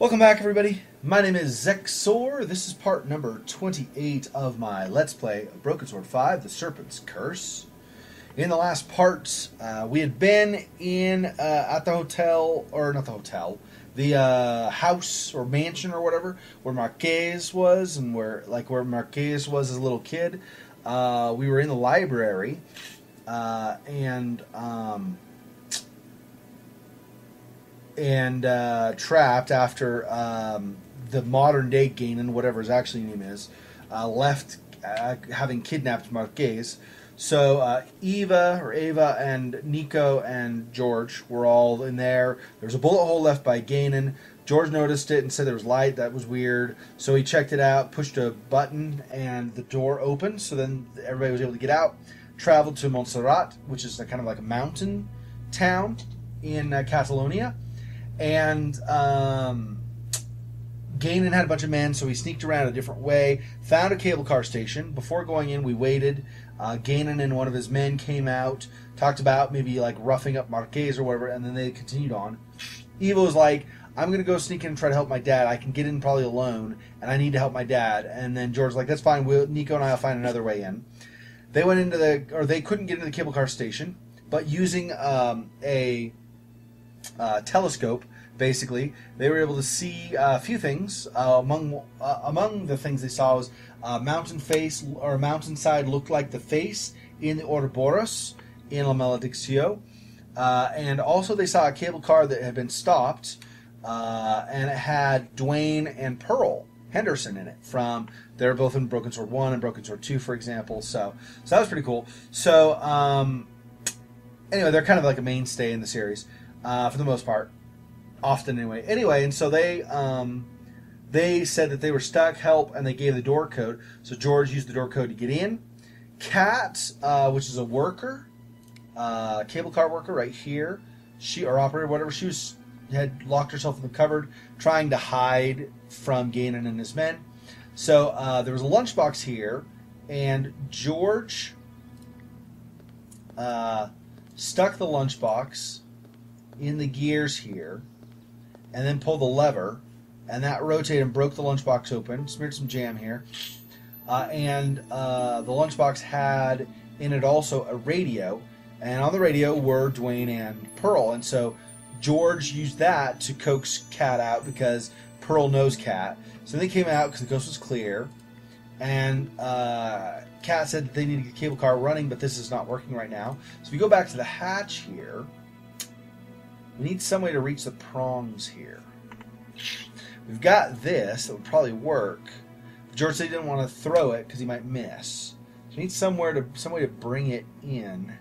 Welcome back, everybody. My name is Xexor. This is part number 28 of my Let's Play of Broken Sword 5, The Serpent's Curse. In the last part, we had been in at the hotel, or not the hotel, the house or mansion or whatever, where Marquez was, and where Marquez was as a little kid. We were in the library, and trapped after the modern day Ganon, whatever his actual name is, left having kidnapped Marquez. So Ava and Nico and George were all in there. There was a bullet hole left by Ganon. George noticed it and said there was light. That was weird. So he checked it out, pushed a button, and the door opened. So then everybody was able to get out. Traveled to Montserrat, which is kind of like a mountain town in Catalonia. And Ganon had a bunch of men, so he sneaked around a different way, found a cable car station. Before going in, we waited. Ganon and one of his men came out, talked about maybe like roughing up Marquez or whatever, and then they continued on. Eva was like, I'm going to go sneak in and try to help my dad. I can get in probably alone, and I need to help my dad. And then George's like, that's fine. Nico and I will find another way in. They went into they couldn't get into the cable car station, but using a telescope, basically, they were able to see a few things. Among the things they saw was a mountain face or a mountainside looked like the face in the Ouroboros in La Maledicció, and also they saw a cable car that had been stopped, and it had Duane and Pearl Henderson in it. They're both in Broken Sword 1 and Broken Sword 2, for example. So that was pretty cool. So anyway, they're kind of like a mainstay in the series. For the most part, often anyway. And so they said that they were stuck, help, and they gave the door code. So George used the door code to get in. Kat, which is a worker, cable car worker right here, or operator, whatever, had locked herself in the cupboard, trying to hide from Ganon and his men. So there was a lunchbox here, and George stuck the lunchbox in the gears here, and then pulled the lever, and that rotated and broke the lunchbox open, smeared some jam here, and the lunchbox had in it also a radio, and on the radio were Duane and Pearl, and so George used that to coax Kat out because Pearl knows Kat. So they came out because the coast was clear, and Kat said that they need to get the cable car running, but this is not working right now. So if we go back to the hatch here, we need some way to reach the prongs here. We've got this that would probably work. George said he didn't want to throw it because he might miss. So we need some way to bring it in.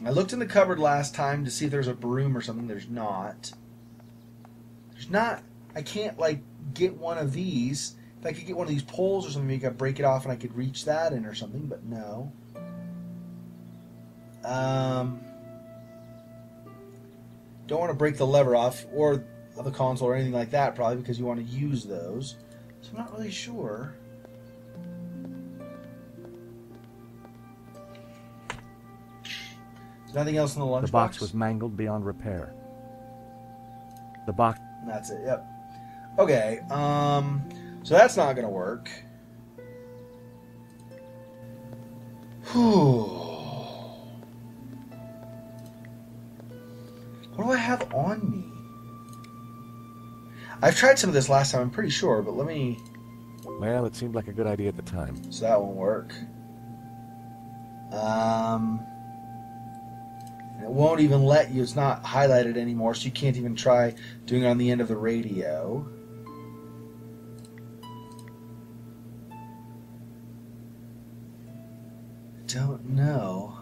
I looked in the cupboard last time to see if there's a broom or something. There's not. I can't like get one of these. If I could get one of these poles or something, maybe I could break it off and I could reach that in or something, but no. Don't want to break the lever off or the console or anything like that, probably because you want to use those. So I'm not really sure. There's nothing else in the lunchbox. The box was mangled beyond repair. The box. That's it. Yep. Okay. So that's not going to work. Whew. What do I have on me? I've tried some of this last time, I'm pretty sure, but let me... Well, it seemed like a good idea at the time. So that won't work. It won't even let you, it's not highlighted anymore, so you can't even try doing it on the end of the radio. I don't know.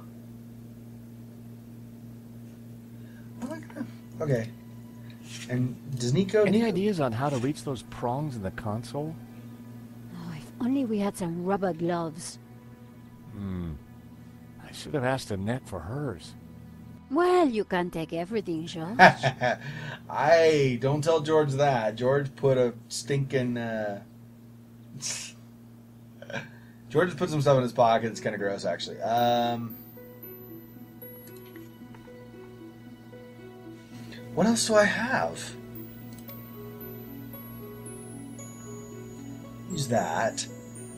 Okay. And does Nico... Any ideas on how to reach those prongs in the console? Oh, if only we had some rubber gloves. I should have asked Annette for hers. Well, you can't take everything, George. Don't tell George that. George put a stinking... George put some stuff in his pocket. It's kind of gross, actually. What else do I have? Use that.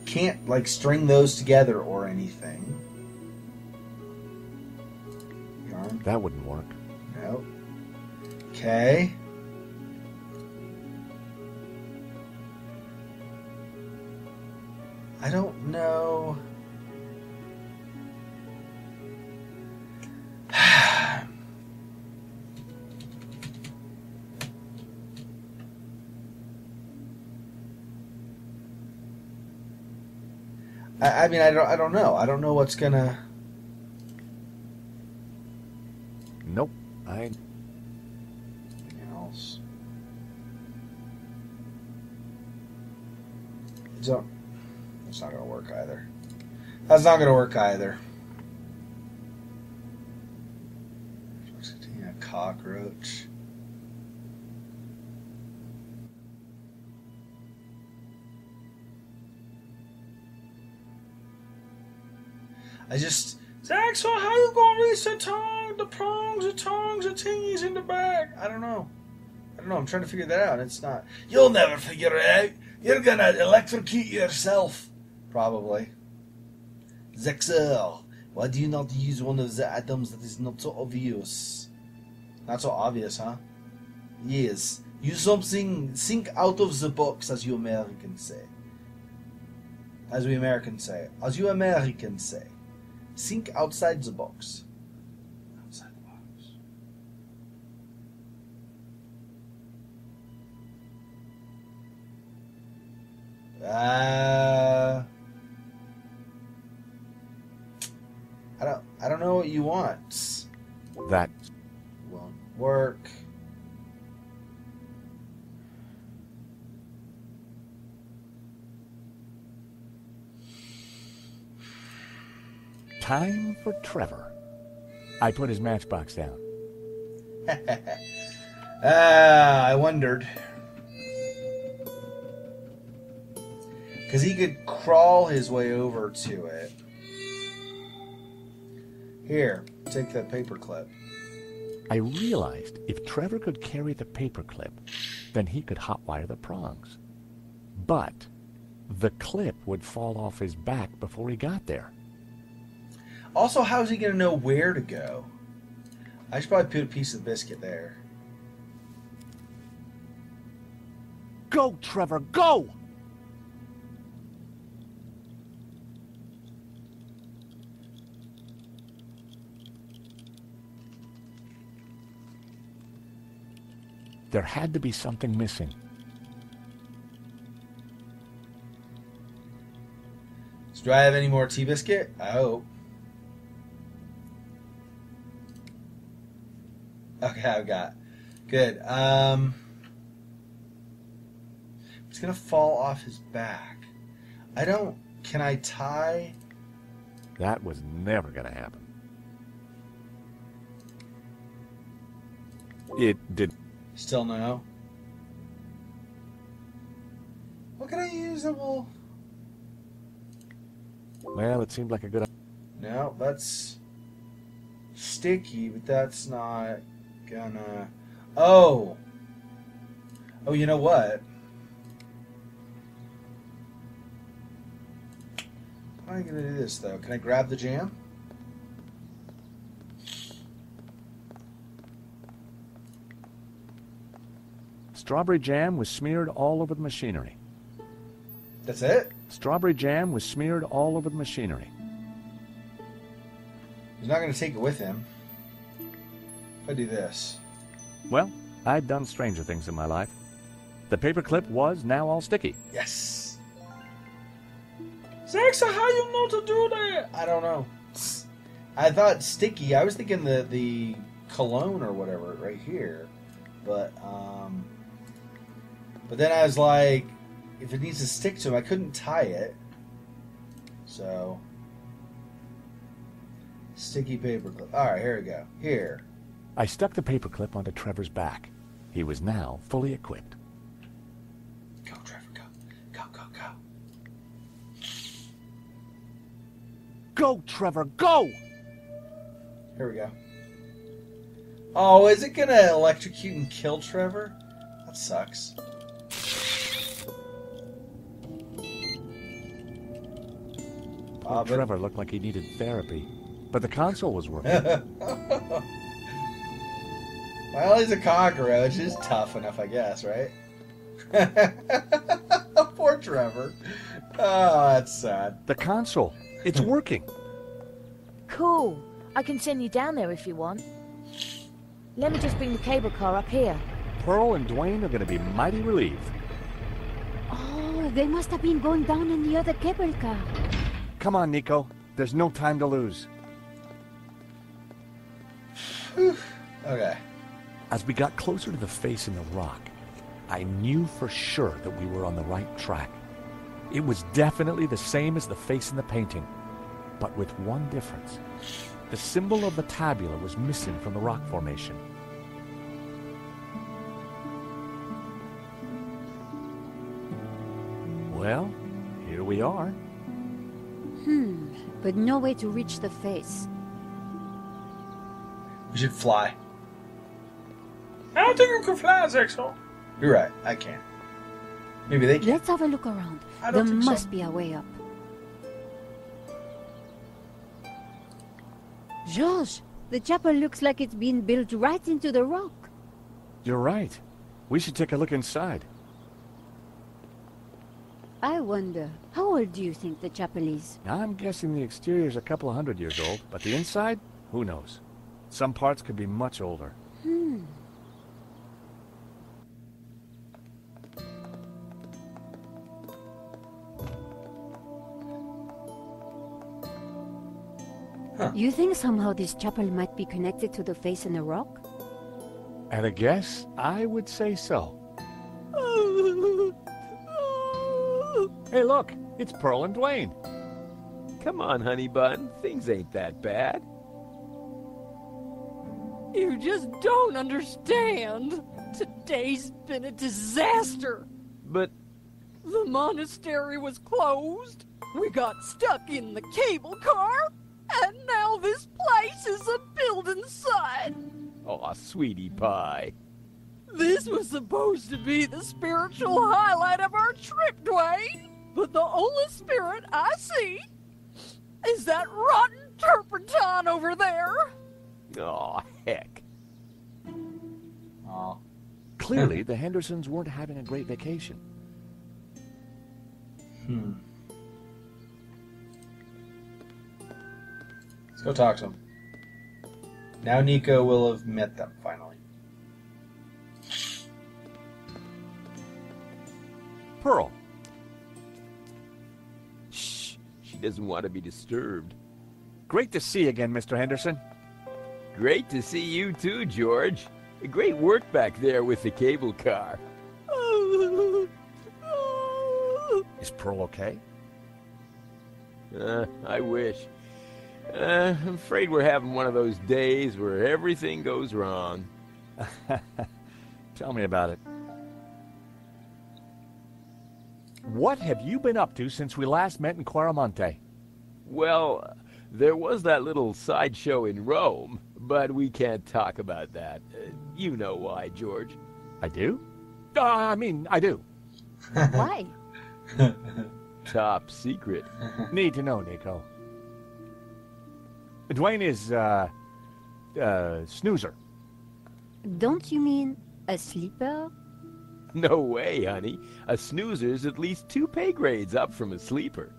Can't, like, string those together or anything. Yarn. That wouldn't work. Nope. Okay. I don't know. I mean, I don't know. I don't know what's gonna. Nope. Anything else? So, that's not gonna work either. That's not gonna work either. A cockroach. Xexor, how you gonna reach the tongue, the prongs, the tongues, the tingies in the back? I don't know. I'm trying to figure that out. It's not. You'll never figure it out. You're gonna electrocute yourself. Probably. Xexor, why do you not use one of the atoms that is not so obvious? Not so obvious, huh? Yes. Use something, think out of the box, as you Americans say. As we Americans say. As you Americans say. Think outside the box. Outside the box. I don't know what you want. That Won't work. time for Trevor. I put his matchbox down. I wondered. Because he could crawl his way over to it. Here, take that paperclip. I realized if Trevor could carry the paperclip, then he could hotwire the prongs. But the clip would fall off his back before he got there. Also, how's he going to know where to go? I should probably put a piece of biscuit there. Go, Trevor, go! There had to be something missing. So do I have any more tea biscuit? I hope. Okay, I've got. Good. It's going to fall off his back. I don't... Can I tie... That was never going to happen. It did. Still no? What can I use that will... Well, it seemed like a good... No, that's... sticky, but that's not gonna... Oh! Oh, you know what? How am I gonna do this, though? Can I grab the jam? Strawberry jam was smeared all over the machinery. That's it? Strawberry jam was smeared all over the machinery. He's not gonna take it with him. If I do this. Well, I'd done stranger things in my life. The paperclip was now all sticky. Yes! Xexor, how you know to do that? I don't know. I thought sticky. I was thinking the cologne or whatever right here. But then I was like, if it needs to stick to him, I couldn't tie it. So, sticky paperclip. All right, here we go. Here. I stuck the paperclip onto Trevor's back. He was now fully equipped. Go, Trevor, go. Go, go, go. Go, Trevor, go! Here we go. Oh, is it gonna electrocute and kill Trevor? That sucks. Well, Trevor looked like he needed therapy, but the console was working. Well, he's a cockroach. He's tough enough, I guess, right? Poor Trevor. Oh, that's sad. The console. It's working. Cool. I can send you down there if you want. Let me just bring the cable car up here. Pearl and Duane are going to be mighty relieved. Oh, they must have been going down in the other cable car. Come on, Nico. There's no time to lose. Okay. As we got closer to the face in the rock, I knew for sure that we were on the right track. It was definitely the same as the face in the painting, but with one difference. The symbol of the tabula was missing from the rock formation. Well, here we are. But no way to reach the face. We should fly. I don't think you can fly, Xexor. You're right. I can't. Maybe they can. Let's have a look around. I There don't think so. must be a way up. George, the chapel looks like it's been built right into the rock. You're right. We should take a look inside. I wonder, how old do you think the chapel is? I'm guessing the exterior's a couple of 100 years old, but the inside? Who knows? Some parts could be much older. You think somehow this chapel might be connected to the face in the rock? At a guess, I would say so. Hey, look! It's Pearl and Duane. Come on, honey bun. Things ain't that bad. You just don't understand. Today's been a disaster. But The monastery was closed. We got stuck in the cable car. And now this place is a building site. aw, sweetie pie. This was supposed to be the spiritual highlight of our trip, Duane. But the only spirit I see is that rotten turpentine over there. Aw, heck. Oh. Clearly, the Hendersons weren't having a great vacation. Let's go talk to him. Now Nico will have met them, finally. Pearl. Shh, she doesn't want to be disturbed. Great to see you again, Mr. Henderson. Great to see you too, George. Great work back there with the cable car. Is Pearl okay? I wish. I'm afraid we're having one of those days where everything goes wrong. Tell me about it. What have you been up to since we last met in Quaramonte? Well, there was that little sideshow in Rome, but we can't talk about that. You know why, George. I do? I do. Why? Top secret. Need to know, Nico. Duane is, snoozer. Don't you mean a sleeper? No way, honey. A snoozer's at least 2 pay grades up from a sleeper.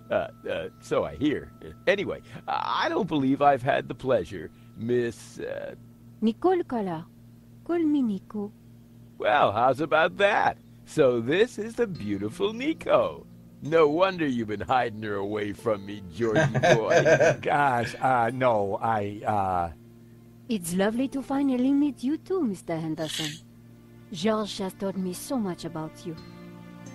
So I hear. Anyway, I don't believe I've had the pleasure, Miss, Nicole Collard. Call me Nico. Well, how's about that? So this is the beautiful Nico. No wonder you've been hiding her away from me, Georgie boy. Gosh, no, It's lovely to finally meet you too, Mr. Henderson. George has told me so much about you.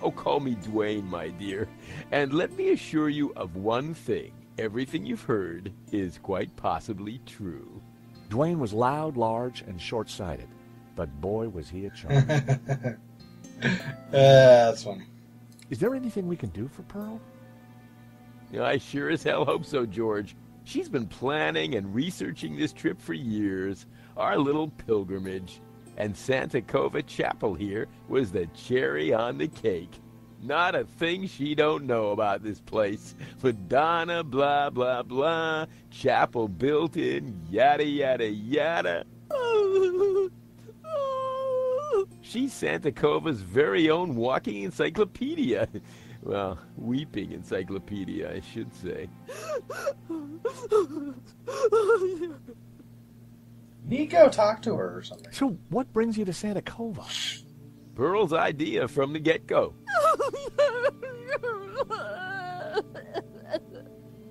Oh, call me Duane, my dear. And let me assure you of one thing. Everything you've heard is quite possibly true. Duane was loud, large, and short-sighted. But boy, was he a charmer. That's funny. Is there anything we can do for Pearl? I sure as hell hope so, George. She's been planning and researching this trip for years, our little pilgrimage. And Santa Cova Chapel here was the cherry on the cake. Not a thing she don't know about this place. Madonna, blah, blah, blah. Chapel built in, yada, yada, yada. She's Santa Cova's very own walking encyclopedia. Well, weeping encyclopedia, I should say. Nico, talk to her or something. So what brings you to Santa Cova? Pearl's idea from the get-go.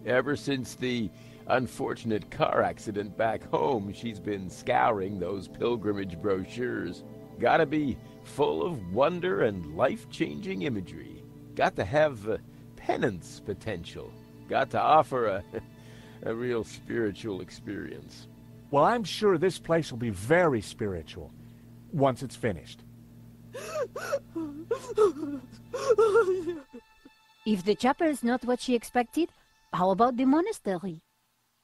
Ever since the unfortunate car accident back home, she's been scouring those pilgrimage brochures. Gotta be full of wonder and life-changing imagery. Got to have penance potential. Got to offer a real spiritual experience. Well, I'm sure this place will be very spiritual once it's finished. If the chapel is not what she expected, how about the monastery?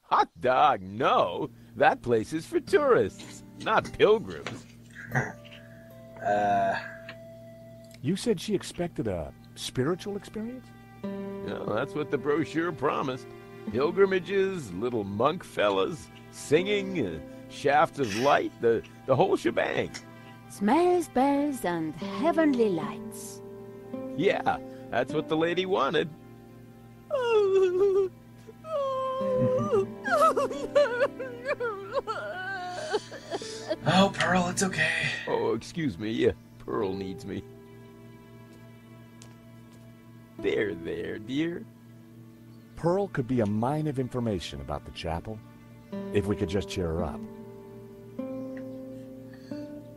Hot dog, no. That place is for tourists, not pilgrims. You said she expected a spiritual experience? Well, that's what the brochure promised. Pilgrimages, little monk fellas, singing, shafts of light, the whole shebang. Smells, bells, and heavenly lights. Yeah, that's what the lady wanted. Oh, Pearl, it's okay. Oh, excuse me. Pearl needs me. There, dear. Pearl could be a mine of information about the chapel, if we could just cheer her up.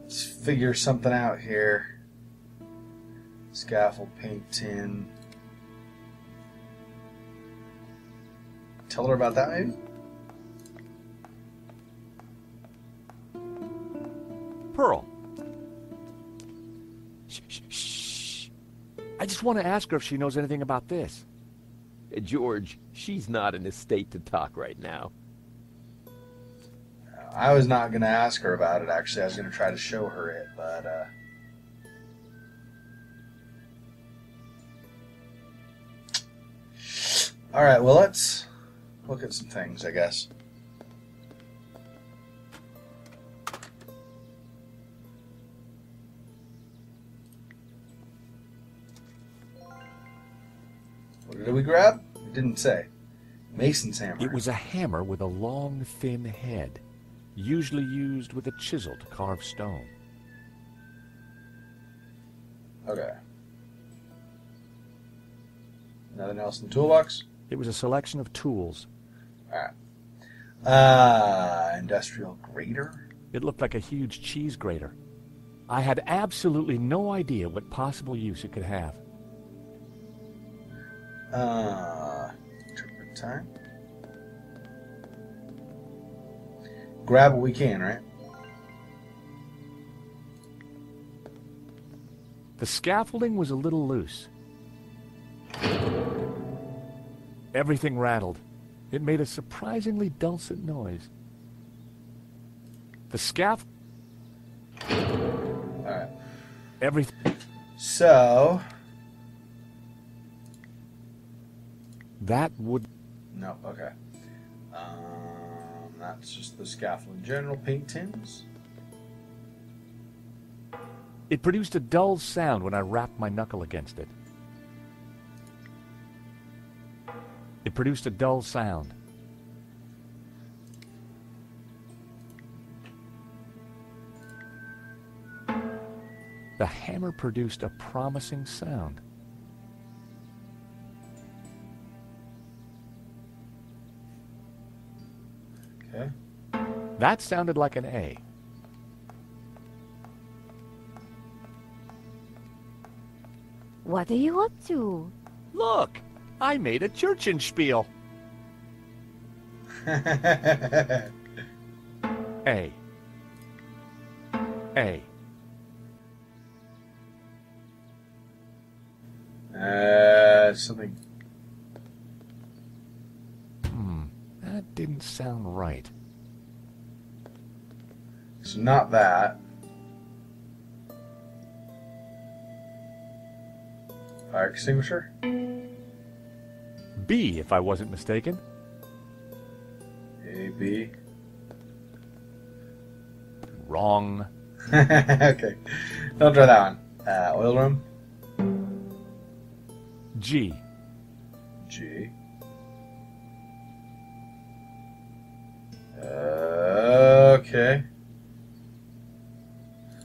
Let's figure something out here. Scaffold, paint tin. Tell her about that, maybe? Pearl. Shh. I just want to ask her if she knows anything about this. George, she's not in a state to talk right now. I was not going to ask her about it, actually. I was going to try to show her it, but... Alright, well, let's look at some things, I guess. What did we grab? It didn't say. Mason's hammer. It was a hammer with a long, thin head, usually used with a chisel to carve stone. Okay. Nothing else in the toolbox? It was a selection of tools. Alright. Industrial grater? It looked like a huge cheese grater. I had absolutely no idea what possible use it could have. Turpentine. Grab what we can, right? The scaffolding was a little loose. Everything rattled. It made a surprisingly dulcet noise. The Alright. Everything. So... That would... No, okay. That's just the scaffold in general. Paint tins. It produced a dull sound when I rapped my knuckle against it. It produced a dull sound. The hammer produced a promising sound. Okay. That sounded like an A. What are you up to? Look, I made a Churchenspiel. A. A. Something. That didn't sound right. So not that. Fire extinguisher? B, if I wasn't mistaken. A, B. Wrong. Okay. Don't try that one. Oil room? G. G. Okay.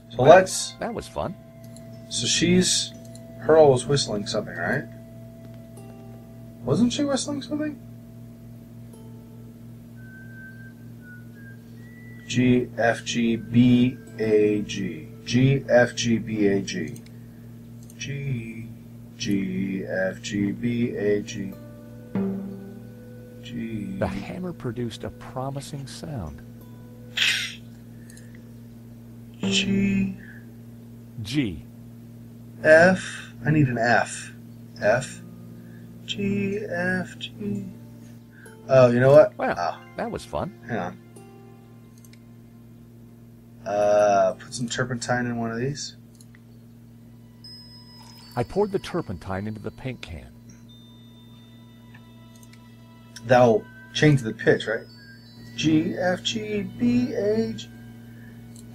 So let's... That was fun. So she's... Pearl was whistling something, right? Wasn't she whistling something? G, F, G, B, A, G. G, F, G, B, A, G. G, G, F, G, B, A, G. G. The hammer produced a promising sound. G. G. F. I need an F. F. G, F, G. Oh, you know what? Well, that was fun. Hang on. Put some turpentine in one of these. I poured the turpentine into the paint can. That'll change the pitch, right? G, F, G, B, A, G.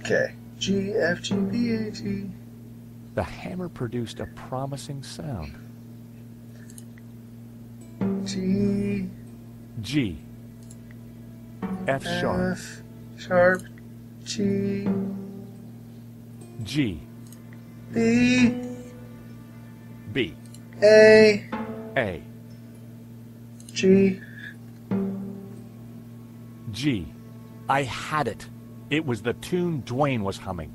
Okay. G, F, G, B, A, G. The hammer produced a promising sound. G. G. F sharp. F sharp. G. G. B. B. A. A. G. G. I had it. It was the tune Duane was humming.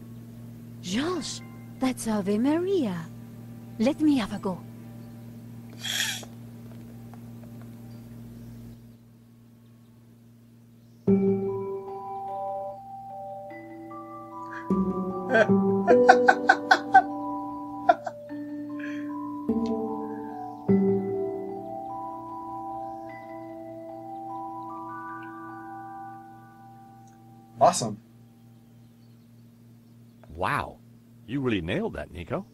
George, that's Ave Maria. Let me have a go. Awesome. Wow. You really nailed that, Nico.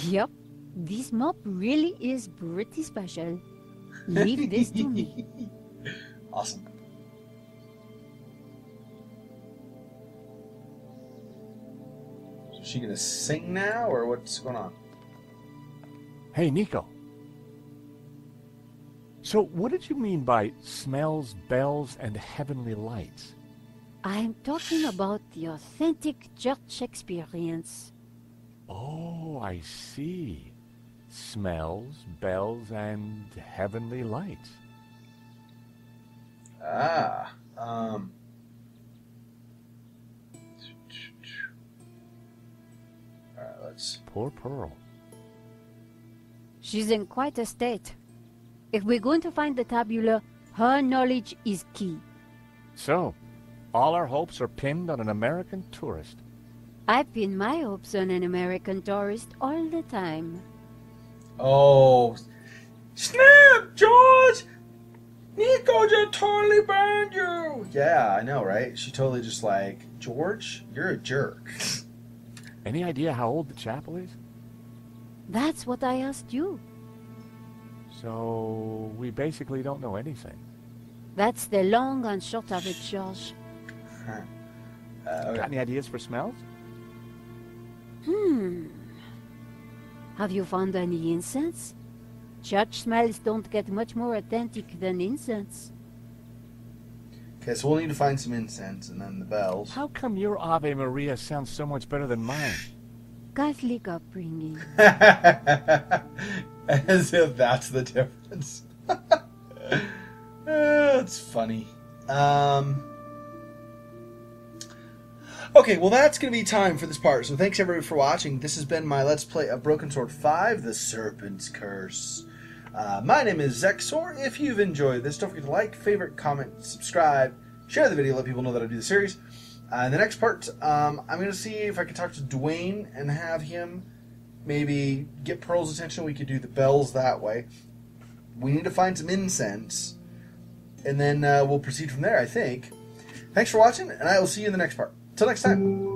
Yep, this mop really is pretty special. Leave this to me. Awesome. So is she gonna sing now, or what's going on? Hey, Nico. So what did you mean by smells, bells, and heavenly lights? I'm talking about the authentic church experience. Oh, I see. Smells, bells, and heavenly lights. Ah, Alright, let's... Poor Pearl. She's in quite a state. If we're going to find the tabula, her knowledge is key. So, all our hopes are pinned on an American tourist. I pin my hopes on an American tourist all the time. Oh, Snap, George! Nico just totally burned you! yeah, I know, right? She totally just like, George, you're a jerk. Any idea how old the chapel is? That's what I asked you. So, we basically don't know anything. That's the long and short of it, George. Okay. Got any ideas for smells? Have you found any incense? Church smells don't get much more authentic than incense. Okay, so we'll need to find some incense and then the bells. How come your Ave Maria sounds so much better than mine? Catholic upbringing. As if that's the difference. It's funny. Okay, well that's going to be time for this part. So thanks everybody for watching. This has been my Let's Play of Broken Sword 5, The Serpent's Curse. My name is Xexor. If you've enjoyed this, don't forget to like, favorite, comment, subscribe, share the video, let people know that I do the series. In the next part, I'm going to see if I can talk to Duane and have him maybe get Pearl's attention. We could do the bells that way. We need to find some incense. and then we'll proceed from there, I think. Thanks for watching, and I will see you in the next part. Till next time.